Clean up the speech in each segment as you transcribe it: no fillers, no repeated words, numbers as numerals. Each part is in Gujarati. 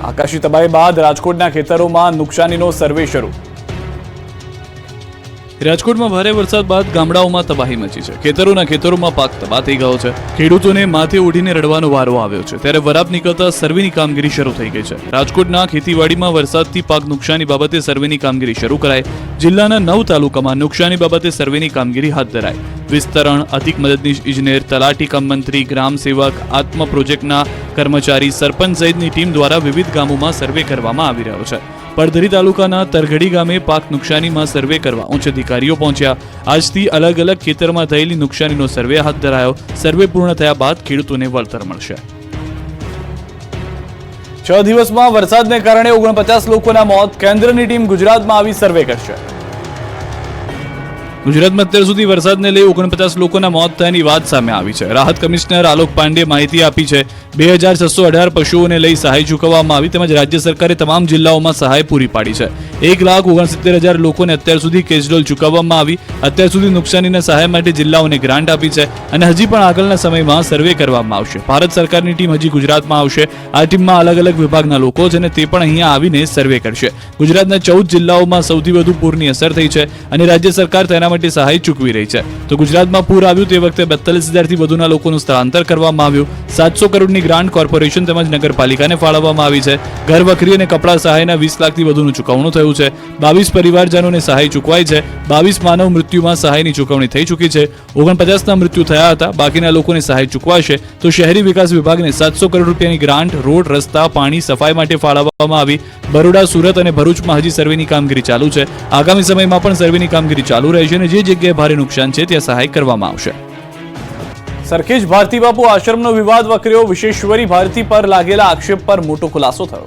આકાશી તબાહી બાદ રાજકોટના ખેતરોમાં નુકસાનીનો સર્વે શરૂ। રાજકોટમાં ભારે વરસાદ બાદ ગામડાઓમાં તબાહી મચી છે। ખેતરોમાં પાક તબાહ થઈ ગયો છે। ખેડૂતોને માથે ઓઢીને રડવાનો વારો આવ્યો છે, ત્યારે વરાપ નીકળતા સર્વેની કામગીરી શરૂ થઈ ગઈ છે। રાજકોટના ખેતીવાડીમાં વરસાદથી પાક નુકસાની બાબતે સર્વેની કામગીરી શરૂ કરાઈ। જિલ્લાના 9 તાલુકામાં નુકસાની બાબતે સર્વેની કામગીરી હાથ ધરાઈ। વિસ્તરણ, અધિક મદદનીશ ઇજનેર, તલાટી કમ મંત્રી, ગ્રામ સેવક, આત્મ પ્રોજેક્ટના કર્મચારી, સરપંચ સહિતની ટીમ દ્વારા વિવિધ ગામોમાં સર્વે કરવામાં આવી રહ્યો છે। પડધરી તાલુકાના તરઘડી ગામે પાક નુકસાનીમાં સર્વે કરવા ઉચ્ચ અધિકારીઓ પહોંચ્યા। આજથી અલગ અલગ ખેતરમાં થયેલી નુકસાનીનો સર્વે હાથ ધરાયો। સર્વે પૂર્ણ થયા બાદ ખેડૂતોને વળતર મળશે। 6 દિવસમાં વરસાદને કારણે 49 લોકોના મોત। કેન્દ્રની ટીમ ગુજરાતમાં આવી સર્વે કરશે। ગુજરાતમાં અત્યાર સુધી વરસાદને લઈ 49 લોકોના મોત થયાની વાત સામે આવી છે। રાહત કમિશનર આલોક પાંડે માહિતી આપી છે। 2618 પશુઓને લઈ સહાય ચૂકવવામાં આવી, તેમજ રાજ્ય સરકારે તમામ જિલ્લાઓમાં સહાય પૂરી પાડી છે। 1,69,000 લોકોને અત્યાર સુધી કેશડોલ ચૂકવવામાં આવી। અત્યાર સુધી નુકસાનીના સહાય માટે જિલ્લાઓને ગ્રાન્ટ આપી છે અને હજી પણ આગળના સમયમાં સર્વે કરવામાં આવશે। ભારત સરકારની ટીમ હજી ગુજરાતમાં આવશે। આ ટીમમાં અલગ અલગ વિભાગના લોકો છે અને તે પણ અહીંયા આવીને સર્વે કરશે। ગુજરાતના 14 જિલ્લાઓમાં સૌથી વધુ પૂરની અસર થઈ છે અને રાજ્ય સરકાર તેના માટે સહાય ચૂકવી રહી છે। તો ગુજરાતમાં પૂર આવ્યું તે વખતે 42,000 થી વધુના લોકોનું સ્થળાંતર કરવામાં આવ્યું। 700 કરોડની ગ્રાન્ટ કોર્પોરેશન તેમજ નગરપાલિકાને ફાળવવામાં આવી છે। ઘર વખરી અને કપડા સહાયના 20 લાખથી વધુનું ચૂકવણું થયું છે। 22 પરિવારજનોને સહાય ચૂકવાઈ છે। 22 માનવ મૃત્યુમાં સહાયની ચૂકવણી થઈ ચૂકી છે। 49ના મૃત્યુ થયા હતા, બાકીના લોકોને સહાય ચૂકવાશે। તો શહેરી વિકાસ વિભાગને 700 કરોડ રૂપિયાની ગ્રાન્ટ રોડ, રસ્તા, પાણી, સફાઈ માટે ફાળવવામાં આવી। બરોડા, સુરત અને ભરૂચમાં હજી સર્વેની કામગીરી ચાલુ છે। આગામી સમયમાં પણ સર્વેની કામગીરી ચાલુ રહેશે અને જે જગ્યાએ ભારે નુકસાન છે ત્યાં સહાય કરવામાં આવશે। સરખેજ ભારતી બાપુ આશ્રમનો વિવાદ વકર્યો। વિશ્વેશ્વરી ભારતી પર લાગેલા આક્ષેપ પર મોટો ખુલાસો થયો।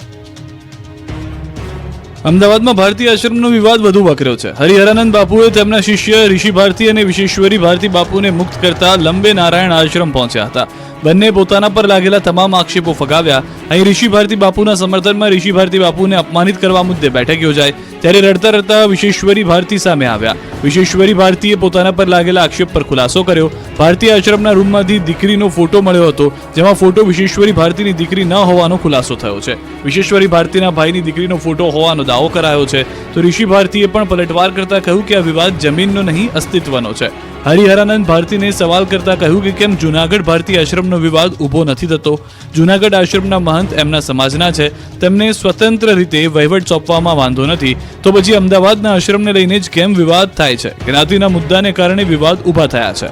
અમદાવાદમાં ભારતી આશ્રમનો વિવાદ વધુ વકર્યો છે। હરિહરાનંદ બાપુએ તેમના શિષ્ય ઋષિ ભારતી અને વિશ્વેશ્વરી ભારતી બાપુને મુક્ત કરતા લંબે નારાયણ આશ્રમ પહોંચ્યા હતા। બંને પોતાના પર લાગેલા તમામ આક્ષેપો ફગાવ્યા। અહીં ઋષિ ભારતી બાપુના સમર્થનમાં ઋષિ ભારતી બાપુને અપમાનિત કરવા મુદ્દે બેઠક યોજાઈ, ત્યારે રડતા રડતા વિશ્વેશ્વરી ભારતી સામે આવ્યા। વિશ્વેશ્વરી ભારતીએ પોતાના પર લાગેલા આક્ષેપ પર ખુલાસો કર્યો। ભારતી આશ્રમના રૂમમાંથી દીકરીનો ફોટો મળ્યો હતો, જેમાં ફોટો વિશ્વેશ્વરી ભારતીની દીકરી ન હોવાનો ખુલાસો થયો છે। વિશ્વેશ્વરી ભારતીના ભાઈની દીકરીનો ફોટો હોવાનો દાવો કરાયો છે। તો ઋષિ ભારતીએ પણ પલટવાર કરતા કહ્યું કે આ વિવાદ જમીનનો નહીં, અસ્તિત્વનો છે। હરિહરાનંદ ભારતીને સવાલ કરતા કહ્યું કે કેમ જૂનાગઢ ભારતી આશ્રમનો વિવાદ ઊભો નથી થતો? જૂનાગઢ આશ્રમના મહંત એમના સમાજના છે, તેમને સ્વતંત્ર રીતે વહીવટ સોંપવામાં વાંધો નથી, તો પછી અમદાવાદના આશ્રમને લઈને જ કેમ વિવાદ થાય છે? જ્ઞાતિના મુદ્દાને કારણે વિવાદ ઊભા થયા છે।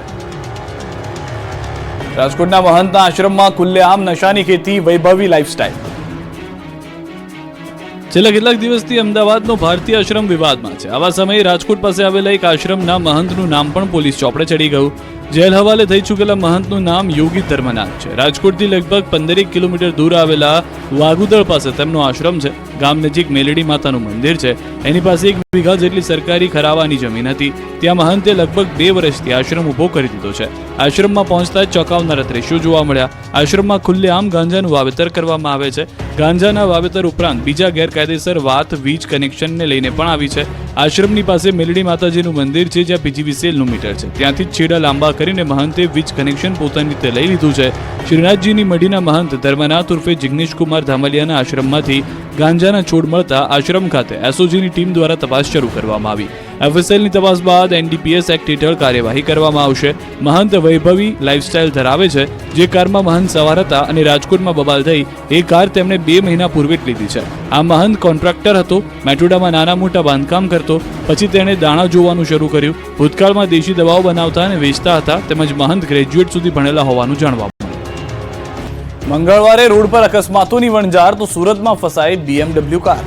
રાજકોટના મહંતના આશ્રમમાં ખુલ્લેઆમ નશાની ખેતી, વૈભવી લાઇફસ્ટાઇલ। છેલ્લા કેટલાક દિવસથી અમદાવાદનો ભારતી આશ્રમ વિવાદમાં છે। આવા સમયે રાજકોટ પાસે આવેલા એક આશ્રમના મહંતનું નામ પણ પોલીસ ચોપડે ચડી ગયું। જેલ હવાલે થઈ ચૂકેલા મહંતનું નામ યોગી ધર્મનાથ છે। રાજકોટથી લગભગ 15 કિલોમીટર દૂર આવેલા વાગુદળ પાસે તેમનો આશ્રમ છે। ગામ નજીક મેલડી માતાનું મંદિર છે। એની પાસે 1 વીઘા જેટલી સરકારી ખરાવાની જમીન હતી। ત્યાં મહંતે લગભગ 2 વર્ષથી આશ્રમ ઊભો કરી દીધો છે। આશ્રમમાં પહોંચતા જ ચોંકાવનારા દ્રશ્યો જોવા મળ્યા। આશ્રમમાં ખુલ્લેઆમ ગાંજાનું વાવેતર કરવામાં આવે છે। ગાંજાના વાવેતર ઉપરાંત બીજા ગેરકાયદેસર વાત વીજ કનેક્શનને લઈને પણ આવી છે। આશ્રમની પાસે મેલડી માતાજીનું મંદિર છે, જ્યાં પીજીવીસીએલનું મીટર છે। ત્યાંથી જ છેડા લાંબા કરીને મહંતે વીજ કનેક્શન પોતાની રીતે લઈ લીધું છે। શ્રીનાથજીની મઢીના મહંત ધર્મનાથ ઉર્ફે જિગ્નેશ કુમાર ધામલિયાના આશ્રમમાંથી ગાંજાના છોડ મળતા આશ્રમ ખાતે એસઓજીની ટીમ દ્વારા તપાસ શરૂ કરવામાં આવી। એફએસએલની તપાસ બાદ એનડીપીએસ એક્ટ હેઠળ કાર્યવાહી કરવામાં આવશે। મહંત વૈભવી લાઇફસ્ટાઇલ ધરાવે છે, જે કારમાં મહંત સવાર હતા અને રાજકોટમાં બબાલ થઈ એ કાર તેમણે 2 મહિના પૂર્વે જ લીધી છે। આ મહંત કોન્ટ્રાક્ટર હતો, મેટોડામાં નાના મોટા બાંધકામ કરતો, પછી તેણે દાણા જોવાનું શરૂ કર્યું। ભૂતકાળમાં દેશી દવાઓ બનાવતા અને વેચતા હતા, તેમજ મહંત ગ્રેજ્યુએટ સુધી ભણેલા હોવાનું જાણવા મળ્યું। મંગળવારે રોડ પર અકસ્માતોની વણઝાર, તો સુરતમાં ફસાઈ BMW કાર।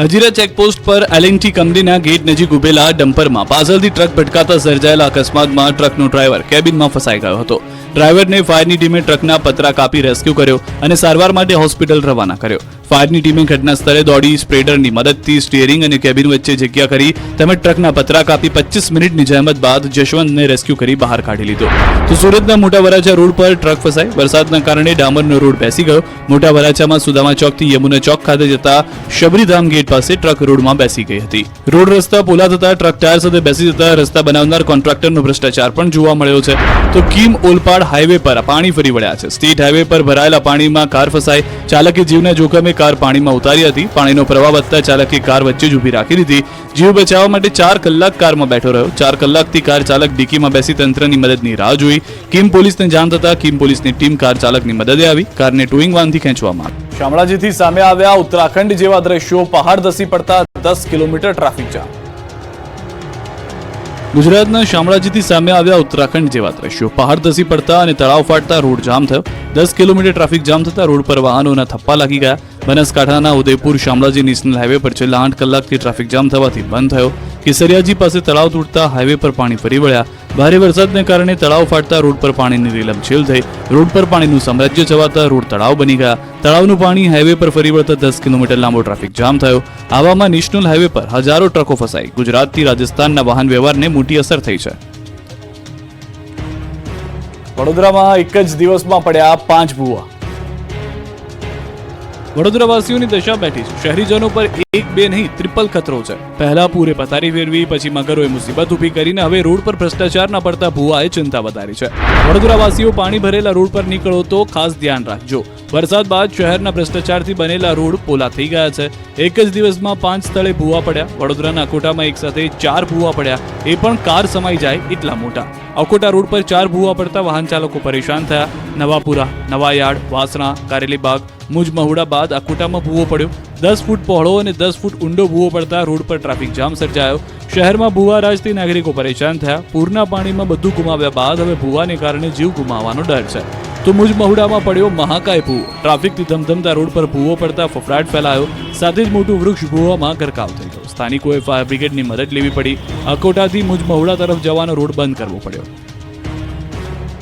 હજીરા ચેકપોસ્ટ પર એલએનટી કંપનીના ગેટ નજીક ઉભેલા ડમ્પરમાં પાછળથી ટ્રક ભટકાતા સર્જાયેલા અકસ્માતમાં ટ્રકનો ડ્રાઈવર કેબિનમાં ફસાઈ ગયો હતો। ડ્રાઈવરને ફાયરની ટીમે ટ્રકના પતરા કાપી રેસ્ક્યુ કર્યો અને સારવાર માટે હોસ્પિટલ રવાના કર્યો। ફાયરની ટીમે ઘટના સ્થળે દોડી સ્પ્રેડરની મદદથી સ્ટીયરિંગ અને કેબિન વચ્ચે જગ્યા કરી તેમજ ટ્રકના પતરા કાપી 25 મિનિટની જહેમત બાદ જશવંતને રેસ્ક્યુ કરી બહાર કાઢી લીધો. તો સુરતના મોટા વરાછા રોડ પર ટ્રક ફસાઈ. વરસાદના કારણે ડામરનો રોડ બેસી ગયો. મોટા વરાછામાં સુદામા ચોકથી યમુના ચોક ખાતે જતા શબરીધામ ગેટ પાસે ટ્રક રોડમાં બેસી ગઈ હતી. રોડ રસ્તા પોલા થતા ટ્રક ટાયર સાથે બેસી જતા રસ્તા બનાવનાર કોન્ટ્રાક્ટરનો ભ્રષ્ટાચાર પણ જોવા મળ્યો છે. તો કીમ ઓલપાડ હાઈવે પર પાણી ફરી વળ્યા છે. સ્ટેટ હાઈવે પર ભરાયેલા પાણીમાં કાર ફસાઈ. ચાલકે જીવના જોખમે કાર પાણીમાં ઉતારી હતી. પાણીનો પ્રવાહ વધતા ચાલકે કાર વચ્ચે જ ઊભી રાખી દીધી. જીવ બચાવવા માટે 4 કલાક કારમાં બેઠો રહ્યો. 4 કલાકથી કાર ચાલક ડીકીમાં બેસી તંત્રની મદદની રાહ જોઈ. કીમ પોલીસને જાણ થતા કીમ પોલીસની ટીમ કાર ચાલકની મદદે આવી. કારને ટોઈંગ વાનથી ખેંચવામાં આવી. શામળાજીથી સામે આવ્યા ઉત્તરાખંડ જેવા દ્રશ્યો. પહાડ ધસી પડતા 10 કિલોમીટર ટ્રાફિક જામ. ગુજરાતના શામળાજીથી સામે આવ્યા ઉત્તરાખંડ જેવા દ્રશ્યો. પહાડ ધસી પડતા અને તળાવ ફાટતા રોડ જામ થયો. 10 કિલોમીટર ટ્રાફિક જામ થતા રોડ પર વાહનોના થપ્પા લાગી ગયા. બનાસકાંઠાના ઉદયપુર શામળાજી નેશનલ હાઈવે પર છેલ્લા 8 કલાકથી ટ્રાફિક જામ થવાથી બંધ થયો. કેસરિયાજી પાસે તળાવ તૂટતા હાઈવે પર પાણી ફરી વળ્યા. ભારે વરસાદને કારણે તળાવ ફાટતા રોડ પર પાણીની રેલમછેલ થઈ. રોડ પર પાણીનું સામ્રાજ્ય છવાતા રોડ તળાવ બની ગયા. તળાવનું પાણી હાઈવે પર ફરી વળતા 10 કિલોમીટર લાંબો ટ્રાફિક જામ થયો. આવામાં નેશનલ હાઈવે પર હજારો ટ્રકો ફસાઈ. ગુજરાતથી રાજસ્થાનના વાહન વ્યવહારને મોટી અસર થઈ છે. વડોદરામાં એક જ દિવસમાં પડ્યા 5 ભૂવા. વડોદરાવાસીઓની દશા બેઠી છે. શહેરીજનો પર 1-2 નહીં ટ્રિપલ ખતરો છે. પહેલા પૂરે પથારી ફેરવી, પછી મગરોએ મુસીબત ઊભી કરીને હવે રોડ પર ભ્રષ્ટાચારના પડતા ભૂવાએ ચિંતા વધારી છે. વડોદરાવાસીઓ પાણી ભરેલા રોડ પર નીકળો તો ખાસ ધ્યાન રાખજો. વરસાદ બાદ શહેરના ભ્રષ્ટાચારથી બનેલા રોડ પોલા થઈ ગયા છે. એક જ દિવસમાં 5 સ્થળે ભૂવા પડ્યા. વડોદરાના અકોટામાં એક સાથે 4 ભૂવા પડ્યા, એ પણ કાર સમાઈ જાય એટલા મોટા. અકોટા રોડ પર 4 ભૂવા પડતા વાહન ચાલકો પરેશાન થયા. નવાપુરા, નવાયાર્ડ, વાસણા, કારેલીબાગ, મુજ મહુડા બાદ અકોટામાં ભૂવો પડ્યો. 10 ફૂટ પહોળો અને 10 ફૂટ ઊંડો ભૂવો પડતા રોડ પર ટ્રાફિક જામ સર્જાયો. શહેરમાં ભૂવા રાજથી નાગરિકો પરેશાન થયા. પૂરના પાણીમાં બધું ગુમાવ્યા બાદ હવે ભૂવાને કારણે જીવ ગુમાવવાનો ડર છે. તો મુજ મહુડામાં પડ્યો મહાકાય ભૂવો. ટ્રાફિકથી ધમધમતા રોડ પર ભૂવો પડતા ફફડાટ ફેલાયો. સાથે જ મોટું વૃક્ષ ભૂવામાં ગરકાવ થઈ ગયો. સ્થાનિકોએ ફાયર બ્રિગેડની મદદ લેવી પડી. અકોટાથી મુજ મહુડા તરફ જવાનો રોડ બંધ કરવો પડ્યો.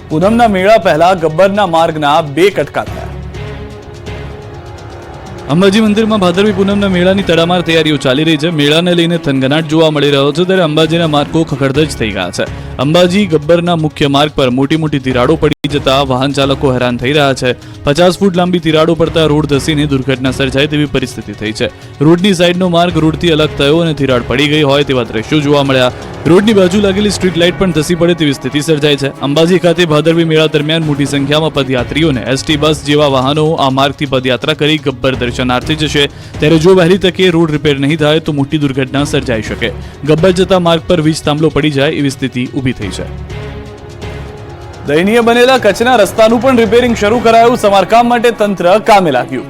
પૂનમના મેળા પહેલા ગબ્બરના માર્ગના 2 કટકા થયા. અંબાજી મંદિરમાં ભાદરવી પૂનમના મેળાની તડામાર તૈયારીઓ ચાલી રહી છે. મેળાને લઈને થનગનાટ જોવા મળી રહ્યો છે, ત્યારે અંબાજીના માર્ગો ખખડધજ થઈ ગયા છે. અંબાજી ગબ્બરના મુખ્ય માર્ગ પર મોટી મોટી તિરાડો પડી જતા વાહન ચાલકો હેરાન થઈ રહ્યા છે. 50 ફૂટ લાંબી તિરાડો પડતા રોડ ધસીને દુર્ઘટના સર્જાય તેવી પરિસ્થિતિ થઈ છે. રોડની સાઈડનો માર્ગ રોડથી અલગ થયો અને તિરાડ પડી ગઈ હોય તેવા દ્રશ્યો જોવા મળ્યા. રોડની બાજુ લાગેલી સ્ટ્રીટ લાઇટ પણ ધસી પડે તેવી સ્થિતિ સર્જાઈ છે. અંબાજી ખાતે ભાદરવી મેળા દરમિયાન મોટી સંખ્યામાં પદયાત્રીઓને એસટી બસ જેવા વાહનો આ માર્ગથી પદયાત્રા કરી ગબ્બર દર્શનાર્થે જશે. ત્યારે જો વહેલી તકે રોડ રિપેર નહીં થાય તો મોટી દુર્ઘટના સર્જાઈ શકે. ગબ્બર જતા માર્ગ પર વીજ થાંભલો પડી જાય એવી સ્થિતિ ઊભી થઈ છે. દયનીય બનેલા કચ્છના રસ્તાનું પણ રિપેરિંગ શરૂ કરાયું. સમારકામ માટે તંત્ર કામે લાગ્યું.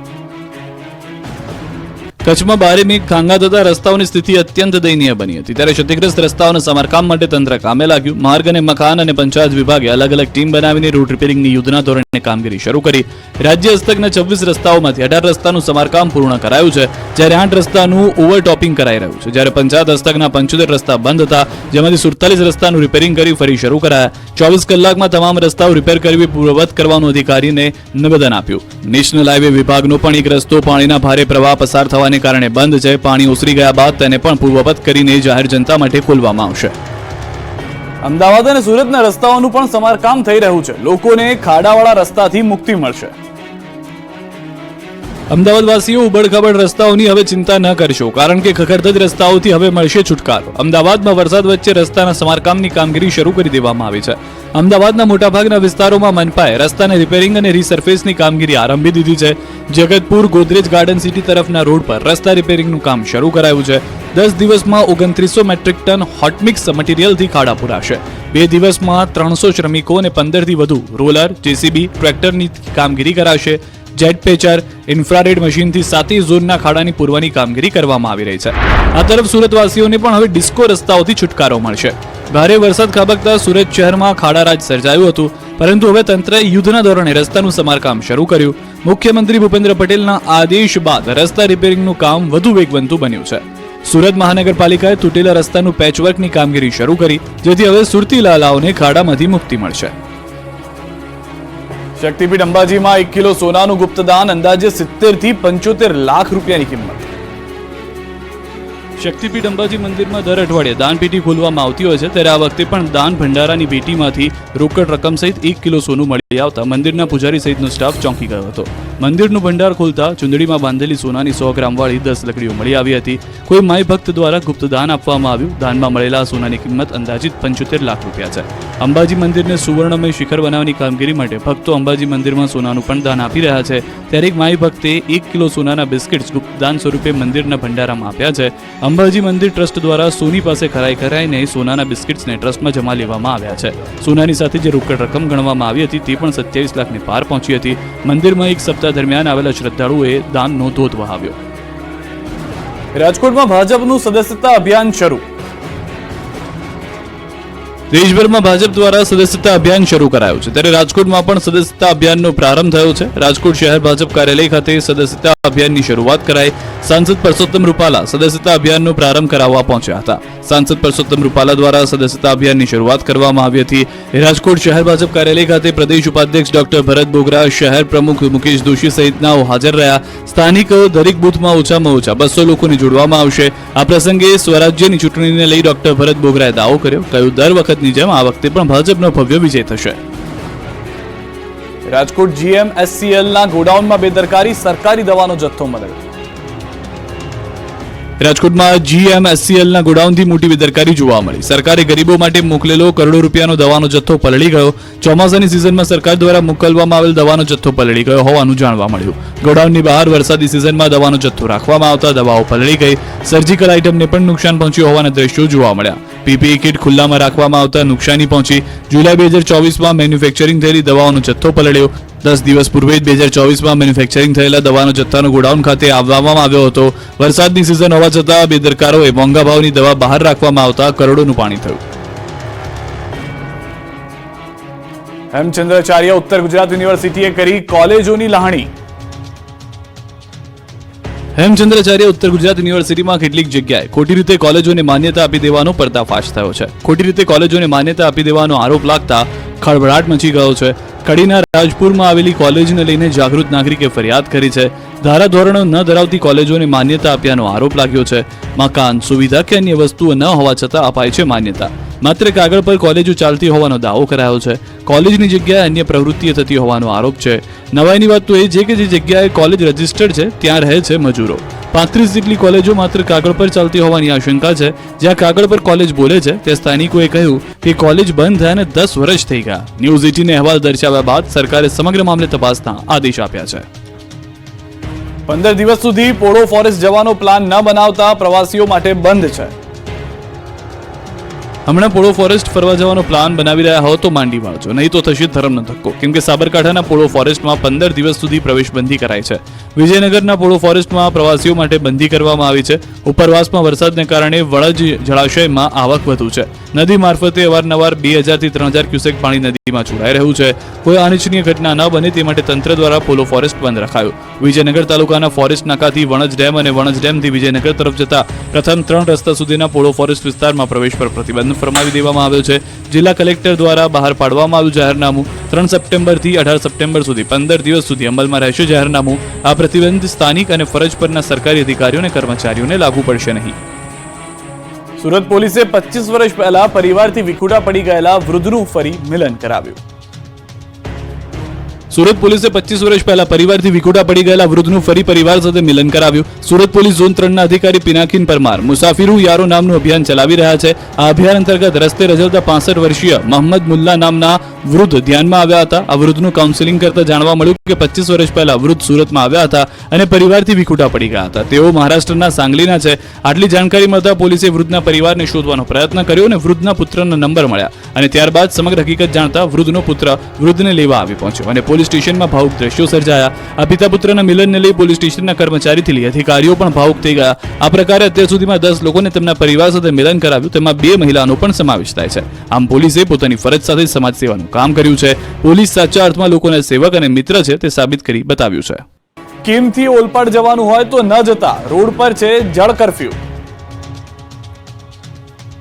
કચ્છમાં 12 મે ખાંગા થતા રસ્તાઓની સ્થિતિ અત્યંત દયનીય બની હતી. ત્યારે ક્ષતિગ્રસ્ત રસ્તાઓના સમારકામ માટે તંત્ર કામે લાગ્યું. માર્ગ અને મકાન અને પંચાયત વિભાગે અલગ અલગ ટીમ બનાવીને રોડ રિપેરિંગની યુદ્ધના ધોરણે કામગીરી શરૂ કરી. રાજ્ય હસ્તકના 26 રસ્તાઓમાંથી 18 રસ્તાનું સમારકામ પૂર્ણ કરાયું છે, જ્યારે 8 રસ્તાનું ઓવરટોપિંગ કરાઈ રહ્યું છે. જ્યારે પંચાયત હસ્તકના 75 રસ્તા બંધ હતા, જેમાંથી 47 રસ્તાનું રિપેરિંગ કરી ફરી શરૂ કરાયા. 24 કલાકમાં તમામ રસ્તાઓ રિપેર કરવી પૂર્વવત કરવાનું અધિકારીને નિવેદન આપ્યું. નેશનલ હાઈવે વિભાગનો પણ એક રસ્તો પાણીના ભારે પ્રવાહ પસાર થવાને કારણે બંધ છે. પાણી ઓસરી ગયા બાદ તેને પણ પૂર્વવત કરીને જાહેર જનતા માટે ખોલવામાં આવશે. અમદાવાદ અને સુરતના રસ્તાઓનું પણ સમારકામ થઈ રહ્યું છે. લોકોને ખાડાવાળા રસ્તાથી મુક્તિ મળશે. અમદાવાદ વાસીઓ ઉબડખાબડ રસ્તાઓની હવે ચિંતા ન કરશો, કારણ કે ખખડધજ રસ્તાઓથી હવે મળશે છુટકારો. અમદાવાદમાં વરસાદ વચ્ચે રસ્તાના સમારકામની કામગીરી શરૂ કરી દેવામાં આવી છે. અમદાવાદના મોટાભાગના વિસ્તારોમાં મનપાએ રસ્તાને રિપેરિંગ અને રીસર્ફેસની કામગીરી આરંભી દીધી છે. જગતપુર ગોદરેજ ગાર્ડન સિટી તરફના રોડ પર રસ્તા રિપેરિંગનું કામ શરૂ કરાયું છે. 10 દિવસમાં 2900 મેટ્રિક ટન હોટમિક્સ મટીરિયલથી ખાડા પૂરાશે. 2 દિવસમાં 300 શ્રમિકો અને 15 થી વધુ રોલર, જેસીબી, ટ્રેક્ટરની કામગીરી કરાશે. જેટ પેચર, ઇન્ફ્રારેડ મશીનથી 7 ઝોનના ખાડાની પૂરવાની કામગીરી કરવામાં આવી રહી છે. આ તરફ સુરતવાસીઓને પણ હવે ડિસ્કો રસ્તાઓથી છુટકારો મળશે. ભારે વરસાદ ખાબકતા સુરત શહેરમાં ખાડારાજ સર્જાયું હતું, પરંતુ હવે તંત્રએ યુદ્ધના ધોરણે રસ્તાનું સમારકામ શરૂ કર્યું. મુખ્યમંત્રી ભૂપેન્દ્ર પટેલના આદેશ બાદ રસ્તા રિપેરિંગનું કામ વધુ વેગવંતુ બન્યું છે. સુરત મહાનગરપાલિકાએ તૂટેલા રસ્તાનું પેચવર્કની કામગીરી શરૂ કરી, જેથી હવે સુરતી લાલાઓને ખાડામાંથી મુક્તિ મળશે. શક્તિપીઠ અંબાજીમાં 1 કિલો સોનાનું ગુપ્તદાન, અંદાજે 70 થી 75 લાખ રૂપિયાની કિંમત. શક્તિપીઠ અંબાજી મંદિરમાં દર અઠવાડિયે દાનપેટી ખોલવામાં આવતી હોય છે, ત્યારે આ વખતે પણ દાન ભંડારાની પેટીમાંથી રોકડ રકમ સહિત 1 કિલો સોનું મળી આવતા મંદિરના પૂજારી સહિતનો સ્ટાફ ચોંકી ગયો હતો. મંદિરનું ભંડાર ખોલતા ચુંદડીમાં બાંધેલી સોનાની 100 ગ્રામ વાળી 10 લકડીઓ મળી આવી હતી. કોઈ માય ભક્ત દ્વારા ગુપ્ત દાન આપવામાં આવ્યું. દાનમાં મળેલા સોનાની કિંમત અંદાજિત 75 લાખ રૂપિયા છે. અંબાજી મંદિરને સુવર્ણમય શિખર બનાવવાની કામગીરી માટે ભક્તો અંબાજી મંદિરમાં સોનાનું પણ દાન આપી રહ્યા છે. ત્યારે એક માય ભક્તે 1 કિલો સોનાના બિસ્કિટ્સ ગુપ્ત દાન સ્વરૂપે મંદિરના ભંડારામાં આપ્યા છે. અંબાજી મંદિર ટ્રસ્ટ દ્વારા સોની પાસે ખરાઈ કરાઈને સોનાના બિસ્કિટ્સને ટ્રસ્ટમાં જમા લેવામાં આવ્યા છે. સોનાની સાથે જે રોકડ રકમ ગણવામાં આવી હતી તે પણ 27 લાખની પાર પહોંચી હતી. મંદિરમાં એક સપ્તાહ દરમિયાન આવેલા શ્રદ્ધાળુઓએ દાનનો ધોધ વહાવ્યો. રાજકોટમાં ભાજપનું સદસ્યતા અભિયાન શરૂ. દેશભરમાં ભાજપ દ્વારા સદસ્યતા અભિયાન શરૂ કરાયું છે, ત્યારે રાજકોટમાં પણ સદસ્યતા અભિયાનનો પ્રારંભ થયો છે. રાજકોટ શહેર ભાજપ કાર્યાલય ખાતે સદસ્યતા અભિયાનની શરૂઆત કરાઈ. સાંસદ પરસોત્તમ રૂપાલા સદસ્યતા અભિયાનનો પ્રારંભ કરાવવા પહોંચ્યા હતા. સાંસદ પરસોત્તમ રૂપાલા દ્વારા સદસ્યતા અભિયાનની શરૂઆત કરવામાં આવી હતી. રાજકોટ શહેર ભાજપ કાર્યાલય ખાતે પ્રદેશ ઉપાધ્યક્ષ ડોક્ટર ભરત બોગરા, શહેર પ્રમુખ મુકેશ દોશી સહિતનાઓ હાજર રહ્યા. સ્થાનિક દરેક બૂથમાં ઓછામાં ઓછા 200 લોકોને જોડવામાં આવશે. આ પ્રસંગે સ્વરાજ્યની ચૂંટણીને લઈ ડોક્ટર ભરત બોગરાએ દાવો કર્યો. કહ્યું, દર વખતની જેમ આ વખતે પણ ભાજપનો ભવ્ય વિજય થશે. રાજકોટ GMSCLના ગોડાઉનમાં બેદરકારી, સરકારી દવાનો જથ્થો મળ્યો. રાજકોટમાં GMSCLના ગોડાઉનથી મોટી બેદરકારી જોવા મળી. સરકારે ગરીબો માટે મોકલેલો કરોડો રૂપિયાનો દવાનો જથ્થો પલળી ગયો. ચોમાસાની સિઝનમાં સરકાર દ્વારા મોકલવામાં આવેલ દવાનો જથ્થો પલળી ગયો હોવાનું જાણવા મળ્યું. ગોડાઉનની બહાર વરસાદી સિઝનમાં દવાનો જથ્થો રાખવામાં આવતા દવાઓ પલળી ગઈ. સર્જિકલ આઇટમને પણ નુકસાન પહોંચ્યું હોવાના દ્રશ્યો જોવા મળ્યા. PPE કિટ ખુલ્લામાં રાખવામાં આવતા નુકસાની પહોંચી. જુલાઈ 2024માં મેન્યુફેક્ચરિંગ થયેલી દવાઓનો જથ્થો પલળ્યો. 10 દિવસ પૂર્વે 2024માં મેન્યુફેક્ચરિંગ થયેલા દવાનો જથ્થાનો ગોડાઉન ખાતે આવવામાં આવ્યો હતો. વરસાદની સિઝન હોવા છતાં બેદરકારોએ મોંઘા ભાવની દવા બહાર રાખવામાં આવતા કરોડોનું પાણી થયું. હેમચંદ્રાચાર્ય ઉત્તર ગુજરાત યુનિવર્સિટીએ કરી કોલેજોની લહાણી. હેમચંદ્રાચાર્ય ઉત્તર ગુજરાત યુનિવર્સિટીમાં કેટલીક જગ્યાએ ખોટી રીતે કોલેજોને માન્યતા આપી દેવાનો પર્દાફાશ થયો છે. ખોટી રીતે કોલેજોને માન્યતા આપી દેવાનો આરોપ લાગતા ખળભળાટ મચી ગયો છે. કડીના રાજપુરમાં આવેલી કોલેજને લઈને જાગૃત નાગરિકે ફરિયાદ કરી છે. ધારાધોરણો ન ધરાવતી કોલેજોને માન્યતા આપ્યાનો આરોપ લાગ્યો છે. મકાન, સુવિધા કે અન્ય વસ્તુઓ ન હોવા છતાં અપાય છે માન્યતા. માત્ર કાગળ પર કોલેજો ચાલતી હોવાનો દાવો કરાયો છે. કોલેજની જગ્યાએ અન્ય પ્રવૃત્તિઓ થતી હોવાનો આરોપ છે. નવાઈની વાત તો એ છે કે જે જગ્યાએ કોલેજ રજીસ્ટર્ડ છે ત્યાં રહે છે મજૂરો. 35 જેટલી કોલેજો માત્ર કાગળ પર ચાલતી હોવાની આશંકા છે. જ્યાં કાગળ પર કોલેજ બોલે છે તે સ્થાનિકોએ કહ્યું કે કોલેજ બંધ થયાને 10 વર્ષ થઈ ગયા. ન્યૂઝ 18ને અહેવાલ દર્શાવ્યા બાદ સરકારે સમગ્ર મામલે તપાસના આદેશ આપ્યા છે. 15 દિવસ સુધી પોળો ફોરેસ્ટ જવાનો પ્લાન ન બનાવતા પ્રવાસીઓ માટે બંધ છે. હમણાં પોળો ફોરેસ્ટ ફરવા જવાનો પ્લાન બનાવી રહ્યા હો તો માંડી વાળજો, નહીં તો થશે ધર્મનો ધક્કો. કેમ કે સાબરકાંઠાના પોળો ફોરેસ્ટમાં 15 દિવસ સુધી પ્રવેશબંધી કરાઈ છે. વિજયનગરના પોળો ફોરેસ્ટમાં પ્રવાસીઓ માટે બંધી કરવામાં આવી છે. ઉપરવાસમાં વરસાદને કારણે વળજ જળાશયમાં આવક વધુ છે. નદી મારફતે અવારનવાર 2000 થી 3000 ક્યુસેક પાણી નદીમાં છોડાઈ રહ્યું છે. કોઈ અનિચ્છનીય ઘટના ન બને તે માટે તંત્ર દ્વારા પોલો ફોરેસ્ટ બંધ રખાયો. વિજયનગર તાલુકાના ફોરેસ્ટ નાકાથી વણજ ડેમ અને વણજ ડેમથી વિજયનગર તરફ જતા પ્રથમ 3 રસ્તા સુધીના પોલો ફોરેસ્ટ વિસ્તારમાં પ્રવેશ પર પ્રતિબંધ ફરમાવી દેવામાં આવ્યો છે. જિલ્લા કલેક્ટર દ્વારા બહાર પાડવામાં આવ્યું જાહેરનામું. 3 સપ્ટેમ્બરથી 18 સપ્ટેમ્બર સુધી 15 દિવસ સુધી અમલમાં રહેશે જાહેરનામું. આ પ્રતિબંધ સ્થાનિક અને ફરજ પરના સરકારી અધિકારીઓ અને કર્મચારીઓને લાગુ પડશે નહીં. સુરત પોલીસે 25 વર્ષ પહેલા પરિવારથી વિખૂટા પડી ગયેલા વૃદ્ધનું ફરી મિલન કરાવ્યું. સુરત પોલીસે 25 વર્ષ પહેલા પરિવારથી વિખૂટા પડી ગયેલા વૃદ્ધનું ફરી પરિવાર સાથે મિલન કરાવ્યું. સુરત પોલીસ ઝોન 3ના અધિકારી પિનાકીન પરમાર મુસાફિરું યારો નામનું અભિયાન ચલાવી રહ્યા છે. આ અભિયાન અંતર્ગત રસ્તે રજવતા 65 વર્ષીય મોહમ્મદ મુલ્લા નામના વૃદ્ધ ધ્યાનમાં આવ્યા હતા. આ વૃદ્ધનું કાઉન્સેલિંગ કરતા જાણવા મળ્યું કે 25 વર્ષ પહેલા વૃદ્ધ સુરતમાં આવ્યા હતા અને પરિવારથી વિખૂટા પડી ગયા હતા. તેઓ મહારાષ્ટ્રના સાંગલીના છે. આટલી જાણકારી મળતા પોલીસે વૃદ્ધના પરિવારને શોધવાનો પ્રયત્ન કર્યો અને વૃદ્ધના પુત્રના નંબર મળ્યા અને ત્યારબાદ સમગ્ર હકીકત જાણતા વૃદ્ધનો પુત્ર વૃદ્ધને લેવા આવી પહોંચ્યો અને પોલીસ સ્ટેશનમાં ભાવુક દ્રશ્યો સર્જાયા. આ પિતા પુત્રના મિલનને લઈ પોલીસ સ્ટેશનના કર્મચારીથી લઈ અધિકારીઓ પણ ભાવુક થઈ ગયા. આ પ્રકારે અત્યાર સુધીમાં 10 લોકોને તેમના પરિવાર સાથે મિલન કરાવ્યું. તેમાં 2 મહિલાનો પણ સમાવેશ થાય છે. આમ પોલીસે પોતાની ફરજ સાથે સમાજ સેવાનું કામ કર્યું છે. પોલીસ સાચા અર્થમાં લોકોના સેવક અને મિત્ર છે તે સાબિત કરી બતાવ્યું છે. કિમથી ઓલપાડ જવાનું હોય તો ન જતા, રોડ પર છે જળ કર્ફ્યુ.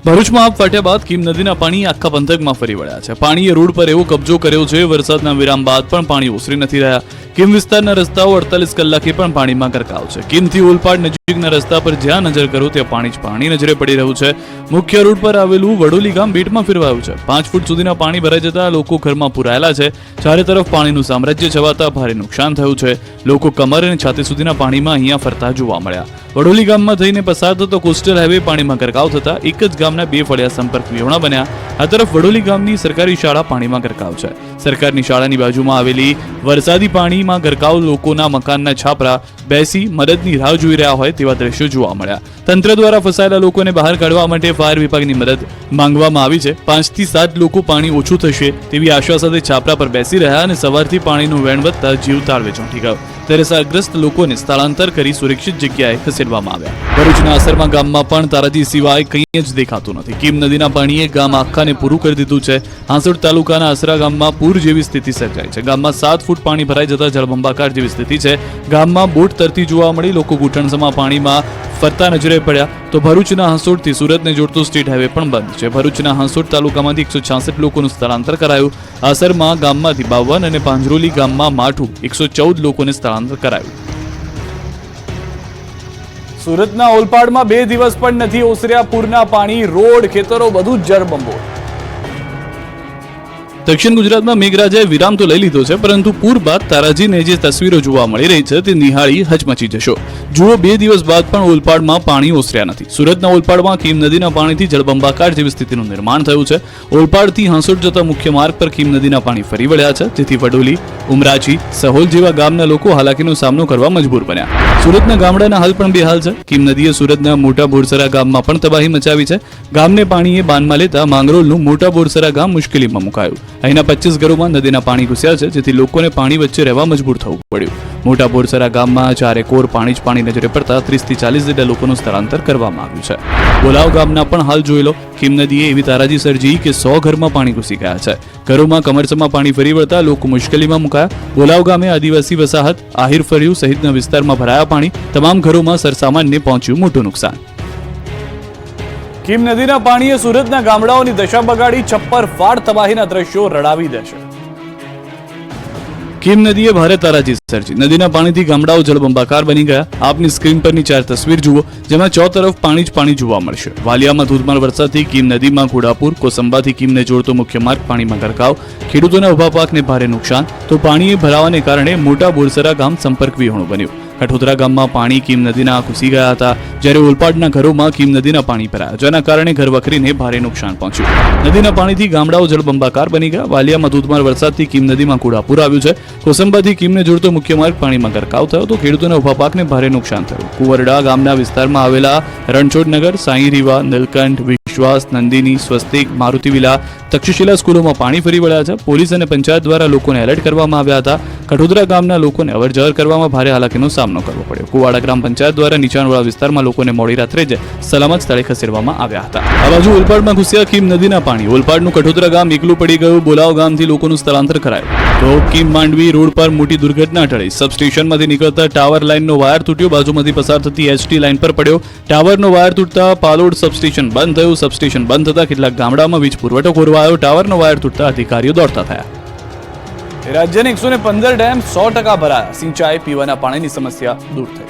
ભરૂચમાં આપ ફાટ્યા બાદ કીમ નદીના પાણી આખા પંથકમાં ફરી વળ્યા છે. પાણીએ રોડ પર એવો કબજો કર્યો છે, વરસાદના વિરામ બાદ પણ પાણી ઓસરી નથી રહ્યા. કીમ વિસ્તારના રસ્તાઓ 48 કલાકે પણ પાણીમાં ગરકાવ છે. કીમથી ઓલપાડ નજીકના રસ્તા પર જ્યાં નજર કરો ત્યાં પાણી જ પાણી નજરે પડી રહ્યું છે. મુખ્ય રોડ પર આવેલું વડોલી ગામ બેટમાં ફેરવાયું છે. 5 ફૂટ સુધીના પાણી ભરાઈ જતા લોકો ઘરમાં પુરાયેલા છે. ચારે તરફ પાણીનું સામ્રાજ્ય છવાતા ભારે નુકસાન થયું છે. લોકો કમર અને છાતી સુધીના પાણીમાં અહીંયા ફરતા જોવા મળ્યા. વડોલી ગામમાં થઈને પસાર થતો કોસ્ટલ હાઈવે પાણીમાં ગરકાવ થતા એક જ ગામના 2 ફળિયા સંપર્ક વિહોણા બન્યા. આ તરફ વડોલી ગામની સરકારી શાળા પાણીમાં ગરકાવ છે. સરકારની શાળાની બાજુમાં આવેલી વરસાદી પાણીમાં ગરકાવ લોકોના મકાનના છાપરા બેસી મદદની રાહ જોઈ રહ્યા હોય તેવા દ્રશ્યો જોવા મળ્યા. તંત્ર દ્વારા ફસાયેલા લોકોને બહાર કાઢવા માટે ફાયર વિભાગની મદદ માંગવામાં આવી છે. 5 થી 7 લોકો પાણી ઓછું થશે તેવી આશા સાથે છાપરા પર બેસી રહ્યા અને સવારથી પાણીનું વહેણ વધતા જીવ તાળવે ચોંટી ગયો. ત્યારે અસરગ્રસ્ત લોકોને સ્થળાંતર કરી સુરક્ષિત જગ્યાએ ખસેડવામાં આવ્યા. ભરૂચના અસરમાં ગામમાં પણ તારાજી સિવાય કંઈ જ દેખાતું નથી. કીમ નદીના પાણીએ ગામ આખાને પૂરું કરી દીધું છે. હાંસોડ તાલુકાના અસરા ગામમાં પૂર જેવી સ્થિતિ સર્જાઈ છે. ગામમાં 7 ફૂટ પાણી ભરાઈ જતા જળબંબાકાર જેવી સ્થિતિ છે. ગામમાં બોટ તરતી જોવા મળી. લોકો ઘૂંટણસમા પાણીમાં ફરતા નજરે પડ્યા. તો ભરૂચના હાંસોડથી સુરતને જોડતો સ્ટેટ હાઈવે પણ બંધ છે. ભરૂચના હાંસોડ તાલુકામાંથી 166 લોકોનું સ્થળાંતર કરાયું. અસરમાં ગામમાંથી 52 અને પાંજરોલી ગામમાં માઠું 114 લોકોને સ્થળાંતર કરાયું. સુરતના ઓલપાડમાં 2 દિવસ પણ નથી ઓસર્યા પૂરના પાણી. રોડ, ખેતરો બધું જ જળબંબોળ. દક્ષિણ ગુજરાતમાં મેઘરાજાએ વિરામ તો લઈ લીધો છે, પરંતુ પૂર બાદ તારાજીને જે તસવીરો જોવા મળી રહી છે તે નિહાળી હચમચી જશો. જુઓ, 2 દિવસ બાદ પણ ઓલપાડમાં પાણી ઓસર્યા નથી. સુરતના ઓલપાડમાં કીમ નદીના પાણીથી જળબંબાકાર જેવી સ્થિતિનું નિર્માણ થયું છે. ઓલપાડથી હાંસોડ જતા મુખ્ય માર્ગ પર કીમ નદીના પાણી ફરી વળ્યા છે, જેથી વડોલી, ઉમરાચી, સહોલ જેવા ગામના લોકો હાલાકીનો સામનો કરવા મજબૂર બન્યા. સુરતના ગામડાના હાલ પણ બેહાલ છે. કીમ નદીએ સુરતના મોટા બોરસરા ગામમાં પણ તબાહી મચાવી છે. ગામને પાણીએ બાનમાં લેતા માંગરોળનું મોટા બોરસરા ગામ મુશ્કેલીમાં મુકાયું. અહીંના 25 ઘરોમાં નદીના પાણી ઘૂસ્યા છે, જેથી લોકોને પાણી વચ્ચે રહેવા મજબૂર થવું પડ્યું. મોટા બોરસરા ગામમાં ચારે કોર પાણી જ પાણી નજરે પડતા 30 થી 40 જેટલા લોકોનું સ્થળાંતર કરવામાં આવ્યું છે. બોલાવ ગામના પણ હાલ જોઈ લો. કીમ નદીએ એવી તારાજી સર્જી કે 100 ઘરમાં પાણી ઘૂસી ગયા છે. ઘરોમાં કમરસમાં પાણી ફરી વળતા લોકો મુશ્કેલીમાં મુકાયા. બોલાવ ગામે આદિવાસી વસાહત, આહિર ફળિયું સહિતના વિસ્તારમાં ભરાયા પાણી. તમામ ઘરોમાં સરસામાનને પહોંચ્યું મોટું નુકસાન. કીમ નદીના પાણીએ સુરતના ગામડાઓની દશા બગાડી. છપ્પર ફાડ તબાહીના દ્રશ્યો રડાવી દેશે. કીમ નદીએ ભારે તારાજી સર્જી. નદીના પાણીથી ગામડાઓ જળબંબાકાર બની ગયા. આપની સ્ક્રીન પરની 4 તસવીર જુઓ, જેમાં 4 તરફ પાણી જ પાણી જોવા મળશે. વાલિયામાં ધોધમાર વરસાદથી કીમ નદીમાં ઘોડાપુર, કોસંબાથી કીમને જોડતો મુખ્ય માર્ગ પાણીમાં ગરકાવ. ખેડૂતોના ઉભા પાકને ભારે નુકસાન. તો પાણીએ ભરાવાને કારણે મોટા બોરસરા ગામ સંપર્ક વિહોણું બન્યું. કઠોદરા ગામમાં પાણી કીમ નદીના ઘૂસી ગયા હતા, જ્યારે ઓલપાડના ઘરોમાં કીમ નદીના પાણી ભરાયા, જેના કારણે ઘર વખરીને ભારે નુકસાન પહોંચ્યું. નદીના પાણીથી ગામડાઓ જળબંબાકાર બની ગયા. વાલિયામાં ધોધમાર વરસાદથી કીમ નદીમાં ઘોડાપુર આવ્યું છે. કોસંબાથી કીમને જોડતો મુખ્ય માર્ગ પાણીમાં ગરકાવ થયો, તો ખેડૂતોના ઉભા પાકને ભારે નુકસાન થયું. કુંવરડા ગામના વિસ્તારમાં આવેલા રણછોડનગર, સાંઈરીવા, નીલકંઠ, વિશ્વાસ, નંદિની, સ્વસ્તિક, મારુતિ વિલા, તક્ષશિલા સ્કૂલોમાં પાણી ફરી વળ્યા છે. પોલીસ અને પંચાયત દ્વારા લોકોને એલર્ટ કરવામાં આવ્યા હતા. કઠોદરા ગામના લોકોને અવરજવર કરવામાં ભારે હાલાકીનો સામનો કરવો પડ્યો. કુવાડા ગ્રામ પંચાયત દ્વારા નીચાણવાળા વિસ્તારમાં લોકોને મોડી રાત્રે જ સલામત સ્થળે ખસેડવામાં આવ્યા હતા. આ બાજુ ઓલપાડમાં ઘૂસ્યા કીમ નદીના પાણી. ઓલપાડનું કઠોદરા ગામ એકલું પડી ગયું. બોલાવ ગામથી લોકોનું સ્થળાંતર કરાયું. તો કીમ માંડવી રોડ પર મોટી દુર્ઘટના ટળી. સબસ્ટેશનમાંથી નીકળતા ટાવર લાઇનનો વાયર તૂટ્યો. બાજુમાંથી પસાર થતી એસટી લાઇન પર પડ્યો. ટાવરનો વાયર તૂટતા પાલોડ સબસ્ટેશન બંધ થયું. સબસ્ટેશન બંધ થતા કેટલાક ગામડામાં વીજ પુરવઠો ખોરવાયો. ટાવરનો વાયર તૂટતા અધિકારીઓ દોડતા થયા. રાજ્યના 115 ડેમ 100% ભરાયા. સિંચાઈ, પીવાના પાણીની સમસ્યા દૂર થઈ.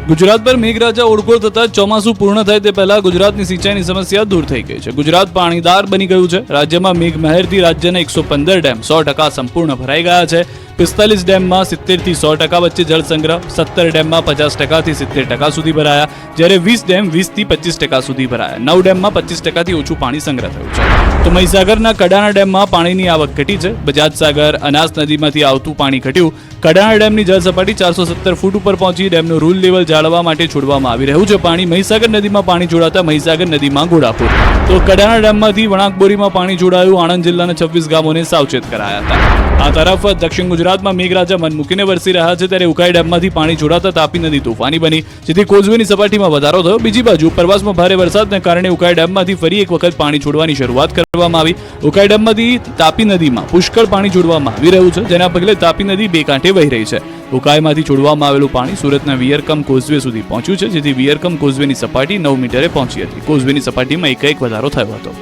ગુજરાત પર મેઘરાજા ઓળઘોળ થતા ચોમાસું પૂર્ણ થાય તે પહેલા ગુજરાતની સિંચાઈની સમસ્યા દૂર થઈ ગઈ છે. ગુજરાત પાણીદાર બની ગયું છે. રાજ્યમાં મેઘમહેરથી રાજ્યના 115 ડેમ 100% સંપૂર્ણ ભરાઈ ગયા છે. 45 ડેમમાં 70 થી 100% વચ્ચે જળ સંગ્રહ, 17 ડેમમાં 50% થી 70% સુધી ભરાયા, જ્યારે 20 ડેમ 20 થી 25% સુધી ભરાયા. 9 ડેમમાં 25% થી ઓછું પાણી સંગ્રહ થયું છે. તો મહીસાગરના કડાણા ડેમમાં પાણીની આવક ઘટી છે. બજાજ સાગર, અનાસ નદીમાંથી આવતું પાણી ઘટ્યું. કડાણા ડેમની જળ સપાટી 470 ફૂટ ઉપર પહોંચી. ડેમનું રૂલ લેવલ જાળવવા માટે છોડવામાં આવી રહ્યું છે પાણી. મહીસાગર નદીમાં પાણી જોડાતા મહીસાગર નદીમાં ઘોડાપુર. તો કડાણા ડેમમાંથી વણાકબોરીમાં પાણી જોડાયું. આણંદ જિલ્લાના 26 ગામોને સાવચેત કરાયા હતા. આ તરફ દક્ષિણ ગુજરાતમાં મેઘરાજા મન મૂકીને વરસી રહ્યા છે, ત્યારે ઉકાઈ ડેમમાંથી પાણી છોડાતા તાપી નદી તોફાની બની, જેથી કોઝવેની સપાટીમાં વધારો થયો. બીજી બાજુ ઉપરવાસમાં ભારે વરસાદને કારણે ઉકાઈ ડેમમાંથી ફરી એક વખત પાણી છોડવાની શરૂઆત કરવામાં આવી. ઉકાઈ ડેમમાંથી તાપી નદીમાં પુષ્કળ પાણી છોડવામાં આવી રહ્યું છે, જેના પગલે તાપી નદી બે કાંઠે વહી રહી છે. ઉકાઈમાંથી છોડવામાં આવેલું પાણી સુરતના વિયરકમ કોઝવે સુધી પહોંચ્યું છે, જેથી વિયરકમ કોઝવેની સપાટી 9 મીટરે પહોંચી હતી. કોઝવેની સપાટીમાં એકાએક વધારો થયો હતો.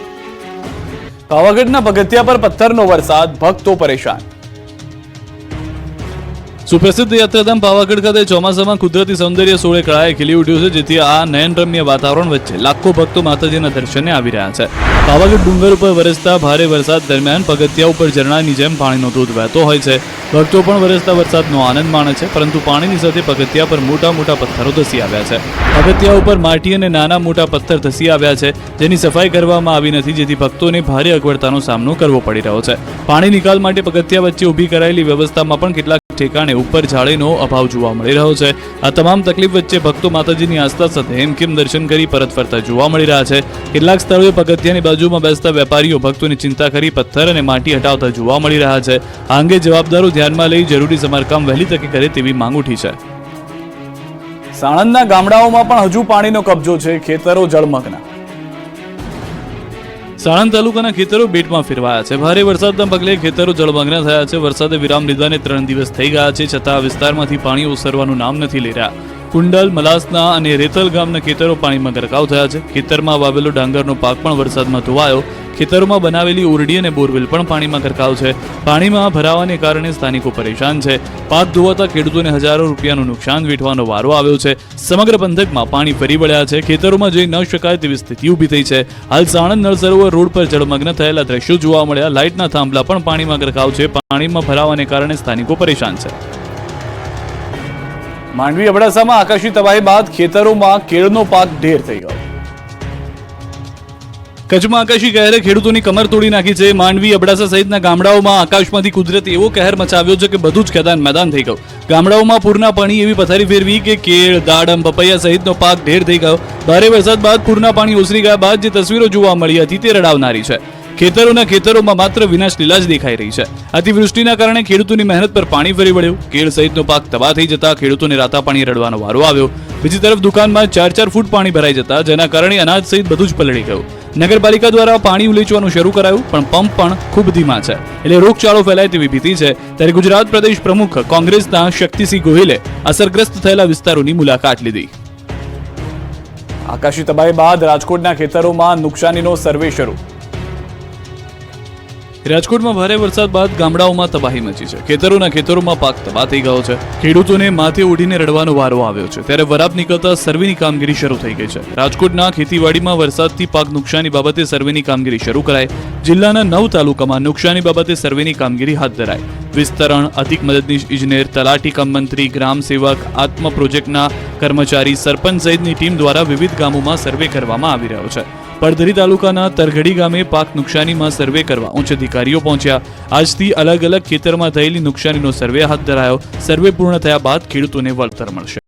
પાવાગઢના પગથિયા પર પથ્થરનો વરસાદ, ભક્તો પરેશાન. સુપ્રસિદ્ધ યાત્રાધામ પાવાગઢ ખાતે ચોમાસામાં કુદરતી સૌંદર્ય સોળે કળાએ ખીલી ઉઠ્યું છે, જેથી આ નયનરમ્ય વાતાવરણ વચ્ચે લાખો ભક્તો માતાજીના દર્શને આવી રહ્યા છે. પાવાગઢ ડુંગર ઉપર વરસતા ભારે વરસાદ દરમિયાન પગથિયા ઉપર ઝરણાની જેમ પાણીનો ધોધ વહેતો હોય છે. ભક્તો પણ વરસતા વરસાદનો આનંદ માણે છે, પરંતુ પાણીની સાથે પગથિયા પર મોટા મોટા પથ્થરો ધસી આવ્યા છે. પગથિયા ઉપર માટી અને નાના મોટા પથ્થર ધસી આવ્યા છે, જેની સફાઈ કરવામાં આવી નથી, જેથી ભક્તોને ભારે અગવડતાનો સામનો કરવો પડી રહ્યો છે. પાણી નિકાલ માટે પગથિયા વચ્ચે ઊભી કરાયેલી વ્યવસ્થામાં પણ કેટલાક ઠેકાણે ઉપર જાળીનો અભાવ જોવા મળી રહ્યો છે. આ તમામ તકલીફ વચ્ચે ભક્તો માતાજીની આસ્થા સાથે હેમખેમ દર્શન કરી પરત ફરતા જોવા મળી રહ્યા છે. કેટલાક સ્થળોએ પગથિયાની બાજુમાં બેસતા વેપારીઓ ભક્તોની ચિંતા કરી પથ્થર અને માટી હટાવતા જોવા મળી રહ્યા છે. આ અંગે જવાબદારો ધ્યાનમાં લઈ જરૂરી સમારકામ વહેલી તકે કરે તેવી માંગ ઉઠી છે. સાણંદના ગામડાઓમાં પણ હજુ પાણીનો કબજો છે, ખેતરો જળમગ્ન. સાણંદ તાલુકાના ખેતરો બેટમાં ફેરવાયા છે. ભારે વરસાદના પગલે ખેતરો જળમગ્ન થયા છે. વરસાદે વિરામ લીધાને 3 દિવસ થઈ ગયા છે, છતાં આ વિસ્તારમાંથી પાણી ઓસરવાનું નામ નથી લઈ રહ્યા. કુંડલ, મલાસના અને રેતલ ગામના ખેતરો પાણીમાં ગરકાવ થયા છે. ખેતરમાં વાવેલો ડાંગરનો પાક પણ વરસાદમાં ધોવાયો. ખેતરોમાં બનાવેલી ઓરડી અને બોરવેલ પણ પાણીમાં ગરકાવ છે. પાણીમાં ભરાવાને કારણે સ્થાનિકો પરેશાન છે. પાક ધોવાતા ખેડૂતોને હજારો રૂપિયાનું નુકસાન વેઠવાનો વારો આવ્યો છે. સમગ્ર પંથકમાં પાણી ફરી વળ્યા છે. ખેતરોમાં જઈ ન શકાય તેવી સ્થિતિ ઊભી થઈ છે. હાલ સાણંદ નળ સરોવર રોડ પર જળમગ્ન થયેલા દ્રશ્યો જોવા મળ્યા. લાઇટના થાંભલા પણ પાણીમાં ગરકાવ છે. પાણીમાં ભરાવાને કારણે સ્થાનિકો પરેશાન છે. માંડવી અબડાસામાં આકાશી તબાહી બાદ ખેતરોમાં કેળનો પાક ઢેર થઈ ગયો. કચ્છમાં આકાશી કહેરે ખેડૂતોની કમર તોડી નાખી છે. માંડવી, અબડાસા સહિતના ગામડાઓમાં આકાશમાંથી કુદરતે એવો કહેર મચાવ્યો છે કે બધું જ ખેદાન મેદાન થઈ ગયું. ગામડાઓમાં પૂરના પાણી એવી પથારી ફેરવી કે કેળ, દાડમ, પપૈયા સહિતનો પાક ઢેર થઈ ગયો. ભારે વરસાદ બાદ પૂરના પાણી ઓસરી ગયા બાદ જે તસવીરો જોવા મળી હતી તે રડાવનારી છે. ખેતરોમાં માત્ર વિનાશ લીલા જ દેખાઈ રહી છે. અતિવૃષ્ટિના કારણે ખેડૂતોની મહેનત પર પાણી ફરી વળ્યું. કેળ સહિતનો પાક તબાહ થઈ જતા ખેડૂતોને રાતા પાણી રડવાનો વારો આવ્યો. બીજી તરફ દુકાનમાં 4-4 ફૂટ પાણી ભરાઈ જતા જેના કારણે અનાજ સહિત બધું જ પલળી ગયું. નગરપાલિકા દ્વારા પાણી ઉલેચવાનું શરૂ કરાયું, પણ પંપ પણ ખૂબ ધીમા છે, એટલે રોગચાળો ફેલાય તેવી ભીતિ છે. ત્યારે ગુજરાત પ્રદેશ પ્રમુખ કોંગ્રેસના શક્તિસિંહ ગોહિલે અસરગ્રસ્ત થયેલા વિસ્તારોની મુલાકાત લીધી. આકાશી તબાહી બાદ રાજકોટના ખેતરોમાં નુકસાનીનો સર્વે શરૂ. રાજકોટમાં ભારે વરસાદ બાદ ગામડાઓમાં તબાહી મચી છે. ખેતરોમાં પાક તબાહ થઈ ગયો છે. ખેડૂતોને માથે ઓઢીને રડવાનો વારો આવ્યો છે. ત્યારે વરાપ નીકળતા સર્વેની કામગીરી શરૂ થઈ ગઈ છે. રાજકોટના ખેતીવાડીમાં વરસાદથી પાક નુકસાની બાબતે સર્વેની કામગીરી શરૂ કરાઈ. જિલ્લાના 9 તાલુકામાં નુકસાની બાબતે સર્વેની કામગીરી હાથ ધરાઈ. વિસ્તરણ, અધિક મદદનીશ ઇજનેર, તલાટી કમ મંત્રી, ગ્રામ સેવક, આત્મ પ્રોજેક્ટના કર્મચારી, સરપંચ સહિતની ટીમ દ્વારા વિવિધ ગામોમાં સર્વે કરવામાં આવી રહ્યો છે. પડધરી તાલુકાના તરઘડી ગામે પાક નુકસાનીમાં સર્વે કરવા ઉચ્ચ અધિકારીઓ પહોંચ્યા. આજથી અલગ અલગ ખેતરમાં થયેલી નુકસાનીનો સર્વે હાથ ધરાયો. સર્વે પૂર્ણ થયા બાદ ખેડૂતોને વળતર મળશે.